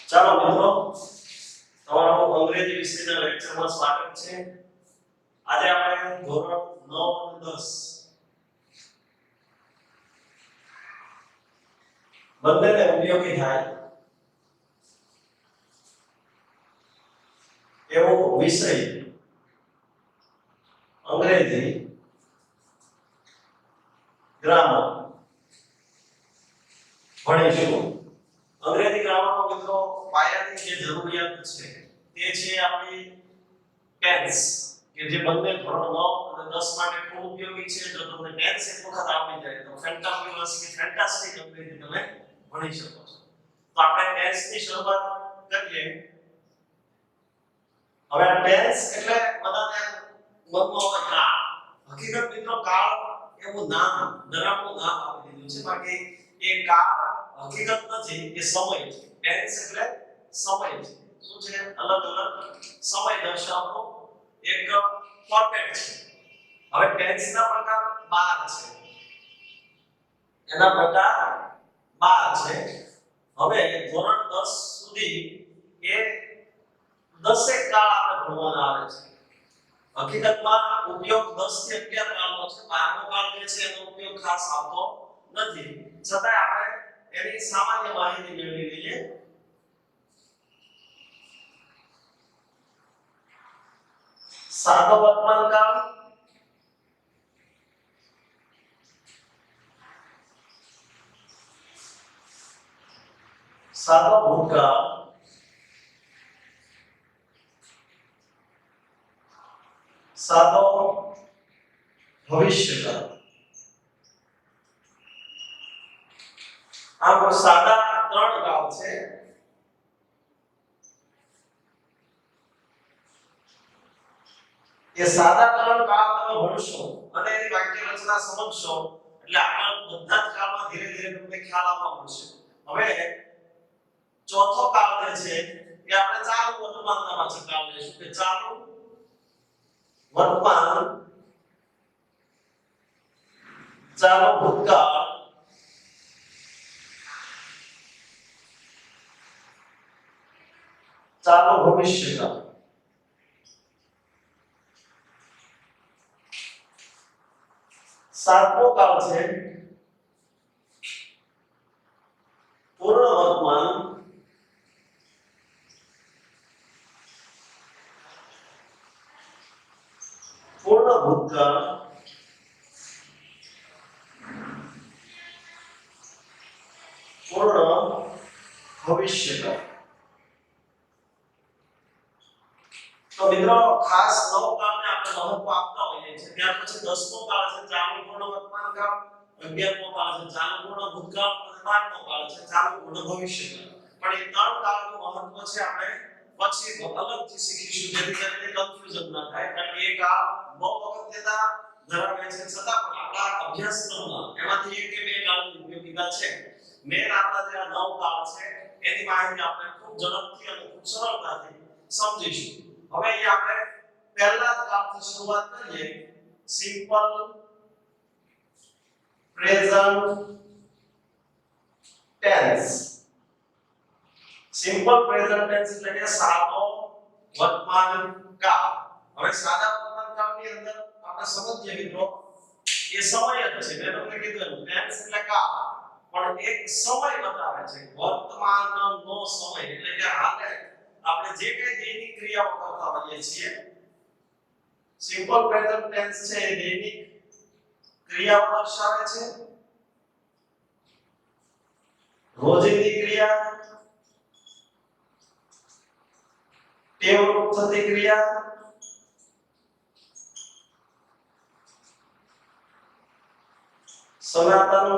ચાલો મિત્રો, તમારું અંગ્રેજી વિષયના લેક્ચરમાં સ્વાગત છે. આજે આપણે ધોરણ 9 અને 10 બંનેને ઉપયોગી થાય એવો વિષય અંગ્રેજી ગ્રામર ભણીશું. અંગ્રેજી ગ્રામરનો મિત્રો પાયાની જે જરૂરિયાત છે તે છે આપણી ટેન્સ, કે જે બંને ધોરણ 9 અને 10 માટે ખૂબ ઉપયોગી છે. જો તમને ટેન્સ એક વખત આવડી જાય તો ફેન્ટાબ્યુલસ કે ફેન્ટાસ્ટિક અંગ્રેજી તમે ભણી શકો છો. તો આપણે ટેન્સની શરૂઆત કરીએ. હવે આ ટેન્સ એટલે બધાને મનમાં હોય કાળ. હકીકત મિત્રો કાળ એવું નામ, ડરાવનું નામ આપી દીધું છે, બાકી એ કાળ હકીકત નથી, એ સમય છે. ટેન્સ એટલે સમય છે. શું છે? અલગ અલગ સમય દર્શાવતો એક ફોર્મેટ છે. હવે ટેન્સના પ્રકાર 12 છે. એના પ્રકાર 12 છે. હવે ધોરણ 10 સુધી એ 10 કાળ આપણે ભણવાના આવે છે. હકીકતમાં ઉપયોગ 10 થી 11 કાળનો છે. 12મો કાળ જે છે એનો ઉપયોગ ખાસ આવતો નથી. છતાં આપણે એની સામાન્ય માહિતી મેળવી લઈએ. સાદો વર્તમાન કાળ, સાદો ભૂતકાળ, સાદો ભવિષ્યકાળ. આમ સાદા 3 કાળ છે. એ સાદા 3 કાળ તમે ભણશો અને એની વાક્ય રચના સમજશો એટલે આગળ બધા જ કાળમાં ધીરે ધીરે તમને ખ્યાલ આવવા મળશે. હવે ચોથો કાળ જે છે એ આપણે ચાલુ વર્તમાનના પાછળ કાળ લઈશું, કે ચાલુ વર્તમાન, ચાલુ ભૂતકાળ, ચાલુ ભવિષ્યકાળ. સાતમો કાળ છે પૂર્ણ વર્તમાન, પૂર્ણ ભૂતકાળ, પૂર્ણ ભવિષ્યકાળ. તો મિત્રો ખાસ 9 કાળને આપણે મહત્વ આપતા હોઈએ છીએ. ત્યાર પછી 10મો કાળ છે ચાલુ પૂર્ણ વર્તમાન કાળ, 11મો કાળ છે ચાલુ પૂર્ણ ભૂતકાળ અને 12મો કાળ છે ચાલુ પૂર્ણ ભવિષ્યકાળ. પણ એ 3 કાળનું મહત્વ છે આપણે પછી અલગથી શીખીશું, જેથી કરીને કન્ફ્યુઝન ન થાય. કારણ કે એ કાળ બહુ અગત્યતા ધરાવે છે, છતાં પણ આપણા અભ્યાસક્રમમાં એમાંથી એક કે બે કાળની ઉપયોગિતા છે. મેન આપણા જે 9 કાળ છે એની માહિતી આપણે ખૂબ ઝડપથી અને ખૂબ સરળતાથી સમજીશું. હવે અહીં આપણે પહેલા કાળથી શરૂઆત કરીએ. Simple present tense. Simple present tense એટલે કે સાદો વર્તમાન કાળ. હવે સાદા વર્તમાન કાળની અંદર આપણે સમજીએ મિત્રો, એ સમય જ છે. મેં તમને કીધું એમ ટેન્સ એટલે કાળ, પણ એક સમય બતાવે છે, વર્તમાનનો સમય. એટલે કે હાલે આપણે જે કંઈ દૈનિક ક્રિયાઓ કરતા હોઈએ છીએ, સિમ્પલ પ્રેઝન્ટ ટેન્સ છે એ દૈનિક ક્રિયાઓ દર્શાવે છે. રોજિંદી ક્રિયા, ટેવરૂપ થતી ક્રિયા, સનાતન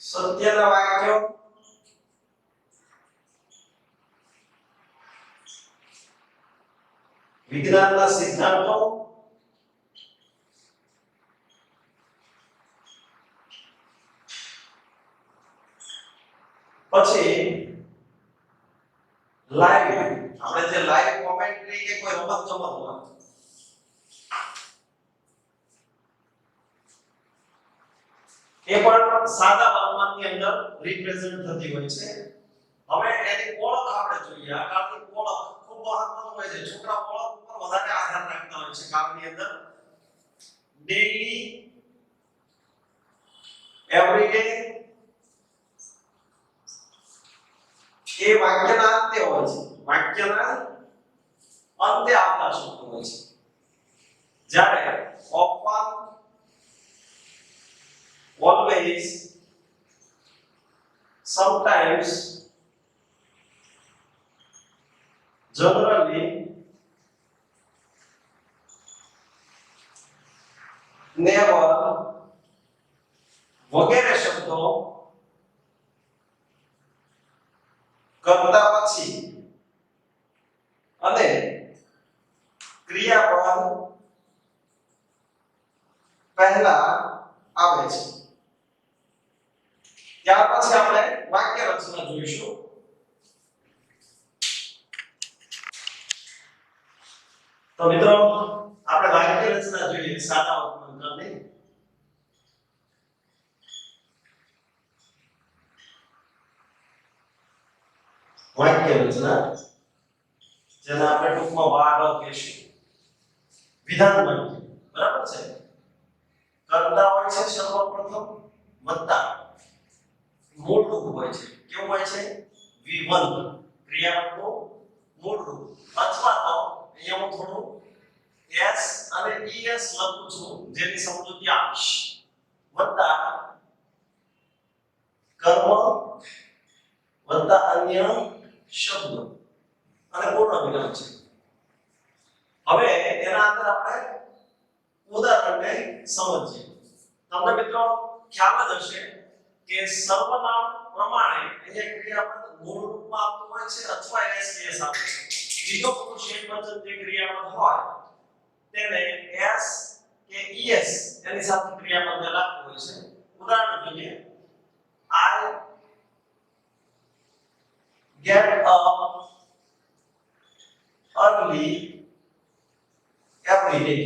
સત્યના વાક્યો, વિજ્ઞાનના સિદ્ધાંતો, પછી લાઈવ, આપણે જે લાઈવ કોમેન્ટ્રી કે કોઈ રમત ગમત હોય એ પણ સાદા વર્તમાનની અંદર રિપ્રેઝન્ટ થતી હોય છે. હવે એની ઓળખ આપણે જોઈએ. આ કાળની ઓળખ ખૂબ મહત્વનું હોય છે. છોકરા ઓળખ ઉપર વધારે આધાર રાખતા હોય છે કાળની અંદર. ડેઈલી, એવરીડે એ વાક્યના અંતે હોય છે. વાક્યના અંતે આવતા શબ્દો હોય છે. જ્યારે often, always, sometimes, generally, never વગેરે શબ્દો કરતા પછી અને ક્રિયાપદ પહેલા આવે છે. ત્યાર પછી આપણે વાક્ય રચના જોઈશું. તો મિત્રો આપણે વાક્ય રચના જોઈએ સાદા અવતરણની. વાક્ય રચના જેને આપણે ટૂંકમાં વાડ કહીશું. વિધાન વાક્ય બરાબર છે. કર્તા હોય છે સર્વપ્રથમ વત્તા મૂળ રૂપ હોય છે. કેવું હોય છે? V1 ક્રિયાપદનું મૂળ રૂપ. અથવા તો અહીંયા હું થોડું s અને es લખું છું જેની સમજૂતી આપીશ. વત્તા કર્મ વત્તા અન્ય શબ્દો અને પૂર્ણ વિરામ છે. હવે એના અંદર આપણે ઉદાહરણને સમજીએ. તમને મિત્રો ખ્યાલ જ હશે કે સર્વનામ પ્રમાણે અહીંયા ક્રિયાપદ મૂળ રૂપમાં આવતું હોય છે અથવા s આવે છે. બીજો પુરુષ એકવચન જે ક્રિયાપદ હોય તેને s કે es એની સાથે ક્રિયાપદને લાગતું હોય છે. ઉદાહરણ જોઈએ. I get up early every day.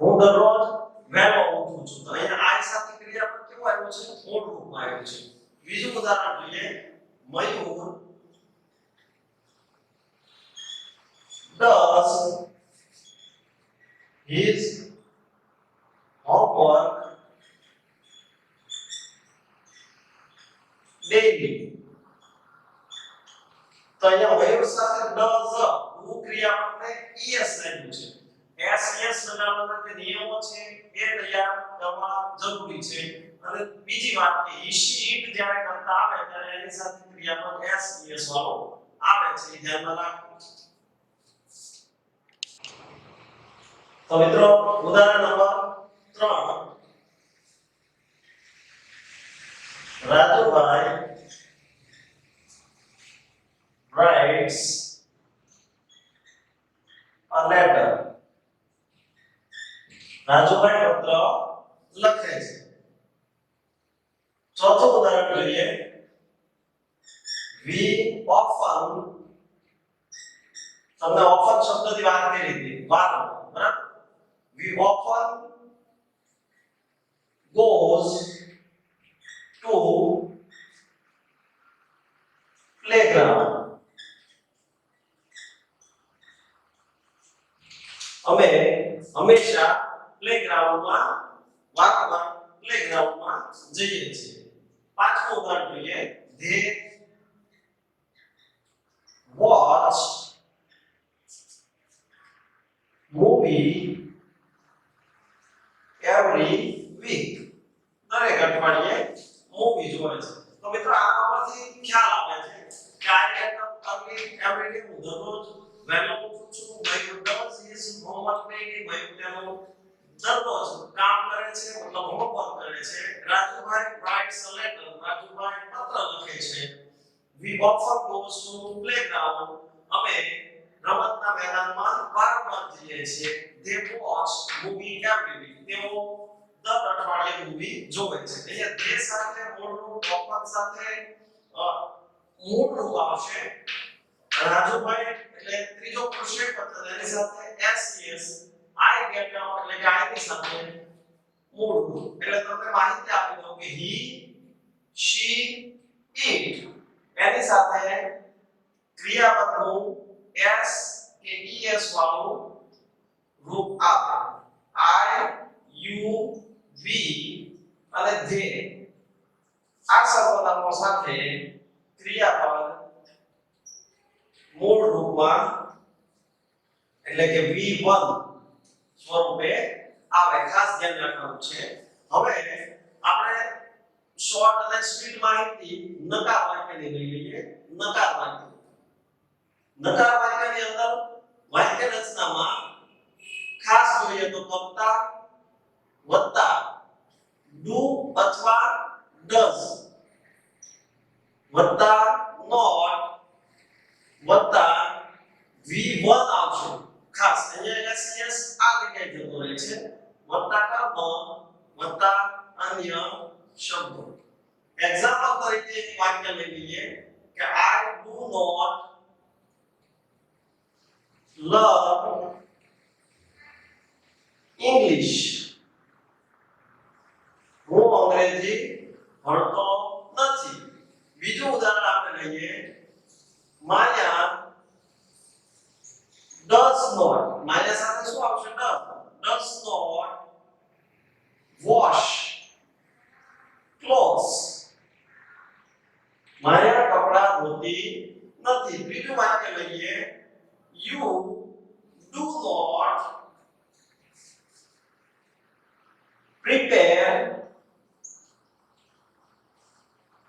હું દરરોજ વહેલો ઉઠું છું. તો અહીંયા I સાથે ક્રિયાપદ કેવું આવ્યું છે? મૂળ રૂપમાં આવ્યું છે. બીજું ઉદાહરણ જોઈએ. મયુર does his homework daily. તો અહીંયા મયુર સાથે does હું ક્રિયાપદને es આવ્યું છે. SES લગાવવાના જે નિયમો છે એ તૈયાર કરવા જરૂરી છે. અને બીજી વાત કે ઈટ જ્યારે કરતા આવે ત્યારે એની સાથે ક્રિયાપદ SES વાળો આવે છે. એ ધ્યાનમાં રાખો. તો મિત્રો ઉદાહરણ number 3. Rajubhai writes a letter. Rajubhai પત્ર લખે છે. ચોથું ઉદાહરણ જોઈએ. We often, તમને often શબ્દથી વાત કરી હતી વારંવાર, બરાબર? We often goes to playground. અમે હંમેશા પ્લેગ્રાઉન્ડમાં વારંવાર પ્લેગ્રાઉન્ડમાં જઈએ છીએ. પાંચમું ઉદાહરણ જોઈએ. They watch movie every week. દરેક અઠવાડિયે મૂવી જોવે છે. તો મિત્રો આના પરથી ખ્યાલ આવે છે કે આ એવરીડે હું દરરોજ વહેલો ઉઠું છું. મયુર does his homework daily. મયુર તેનું દરરોજ કામ કરે છે, મતલબ હોમવર્ક કરે છે. Rajubhai writes a letter. Rajubhai પત્ર લખે છે. We often goes to playground. અમે રમતના મેદાનમાં વારંવાર જઈએ છીએ. They watch movie every week. તેઓ દર અઠવાડિયે મૂવી જોવે છે. અહીંયા તે સાથે મૂળ રૂપ ઓપન સાથે મૂળ રૂપ આવશે. રાજુભાઈ એટલે ત્રીજો પુરુષ એકવચન એની સાથે SES I get up એટલે કે I ની સાથે મૂળ રૂપ એટલે તમને માહિતી આપી દઉં કે he she it એની સાથે ક્રિયાપદનું s કે es વાળું રૂપ આવે I you we અને they આ સર્વનામો સાથે ક્રિયાપદ મૂળ રૂપમાં એટલે કે v1 સ્વરૂપે આવે ખાસ ધ્યાન રાખવાનું છે હવે આપણે શોર્ટ અને સ્વીટ માહિતી નકાર વાક્યની લઈ લઈએ નકાર વાક્યની અંદર વાક્ય રચનામાં ખાસ જોઈએ તો કર્તા વત્તા do અથવા does વત્તા not વત્તા v1 આવશે ખાસ અહીંયા ss આ જગ્યાએ જતો રહે છે વત્તા કર્મ વત્તા અન્ય શબ્દો એક્ઝામ્પલ તરીકે એક વાક્ય લઈ લઈએ કે I do not love English હું અંગ્રેજી ભણતો નથી બીજું ઉદાહરણ આપણે લઈએ માયા does not માયા સાથે શું આવશે does not wash clothes માયા કપડા ધોતી નથી બીજું વાક્ય લઈએ you do not prepare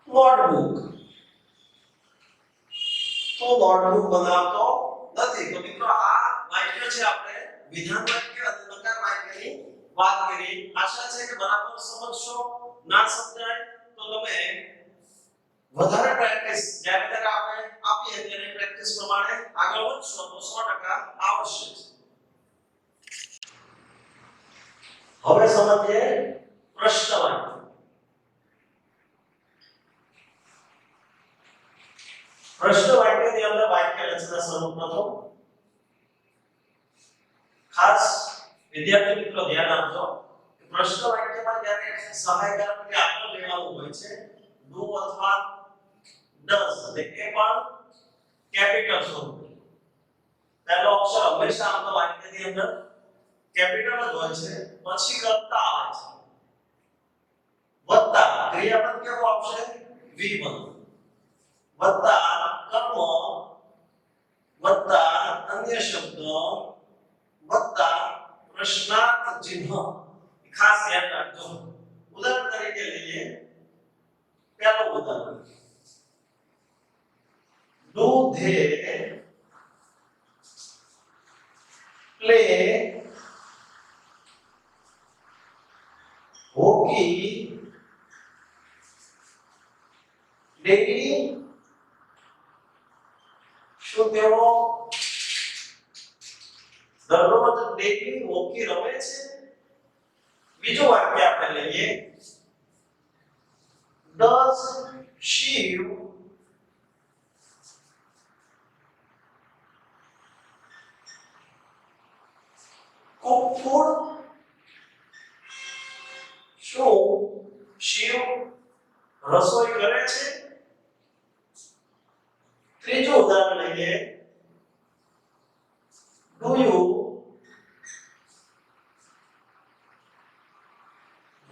notebook તો નોટબુક બનાવતો નથી તો મિત્રો આ વાક્ય છે આપણે વિધાન વાક્ય અને નકાર વાક્યની વાત કરી આશા છે કે બરાબર સમજશો ના સમજાય તો તમે વધારે પ્રેક્ટિસ જ્યારે તક આપણે આપીએ ત્યારે પ્રેક્ટિસ પ્રમાણે આગળ વધશો તો 100% આવશે હવે સમજીએ પ્રશ્ન વાક્ય પ્રશ્ન વાક્યની અંદર વાક્ય રચના સર્વપ્રથમ ખાસ વિદ્યાર્થી મિત્રો ધ્યાન આપજો કે પ્રશ્ન વાક્યમાં જ્યારે સહાયકાર કે આગળ લેવાનું હોય છે do અથવા does એ પણ કેપિટલ સ્વરૂપે પહેલો અક્ષર હંમેશા આપણા વાક્યની અંદર કેપિટલ જ હોય છે પછી કર્તા આવે છે વત્તા ક્રિયાપદ કેવું આવશે v1 વત્તા કર્મ વત્તા અન્ય શબ્દ વત્તા પ્રશ્નાર્થ ચિહ્ન ખાસ ધ્યાન રાખજો ઉદાહરણ તરીકે લઈએ પહેલું ઉદાહરણ do they play hockey daily શું તેઓ દરરોજ ડેલી હોકી રમે છે બીજું વાક્ય આપણે લઈએ does she cook food શું શિવ રસોઈ કરે છે ત્રીજું ઉદાહરણ લઈએ do you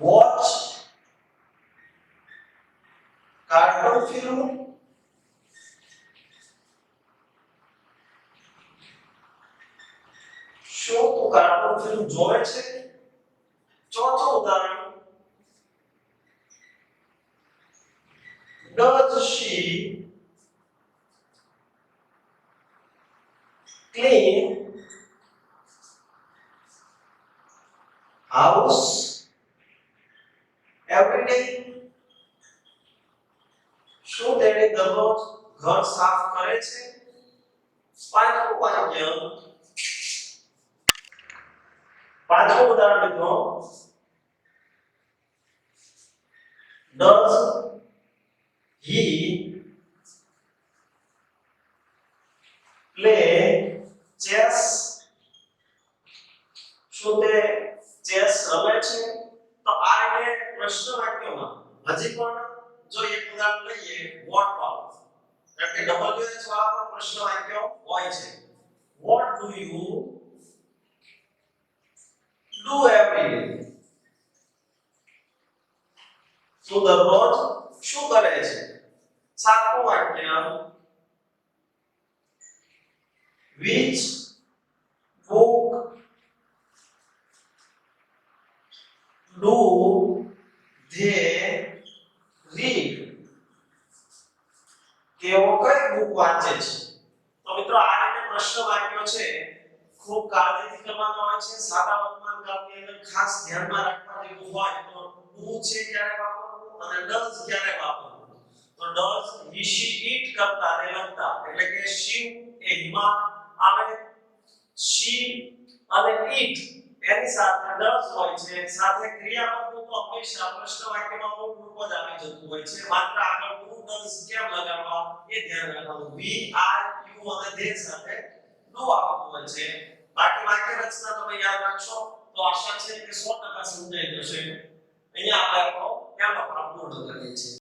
watch cartoon film શું તું કાર્ટૂન ફિલ્મ જોવે છે ચોથું ઉદાહરણ does she clean house every day શું તેણી દરરોજ ઘર સાફ કરે છે પાંચમું ઉદાહરણ મિત્રો does he play chess શું તે ચેસ રમે છે તો કે WH વાળા પ્રશ્ન વાક્ય હોય છે. What do you do every day? તો દરરોજ શું કરે છે? સાતમું વાક્ય which book do they read? તેઓ કઈ બુક વાંચે છે? તો મિત્રો આ રીતે પ્રશ્ન વાક્યો છે ખૂબ કાળજીથી કરવાના હોય છે. સાદા વર્તમાન કાળની અંદર ખાસ ધ્યાનમાં રાખવા જેવું હોય તો do છે ક્યારે વાપરવું અને does ક્યારે વાપરવું. તો does he she it કરતા ને લખતા એટલે કે she એ હિમા આવે, she અને it એની સાથે does હોય છે. સાથે ક્રિયાપદનું તો હંમેશા પ્રશ્ન વાક્યમાં મૂળ રૂપ જ આવી જતું હોય છે. માત્ર આગળ do does કેમ લગાડવા એ ધ્યાન રાખવાનું. we are you અને they સાથે do આવતું હોય છે. બાકી વાક્ય રચના તમે યાદ રાખશો તો આશા છે કે 100% સમજાઈ જશે. અહીંયા આપણે આપણો પહેલો ભાગ પૂર્ણ કરીએ છીએ.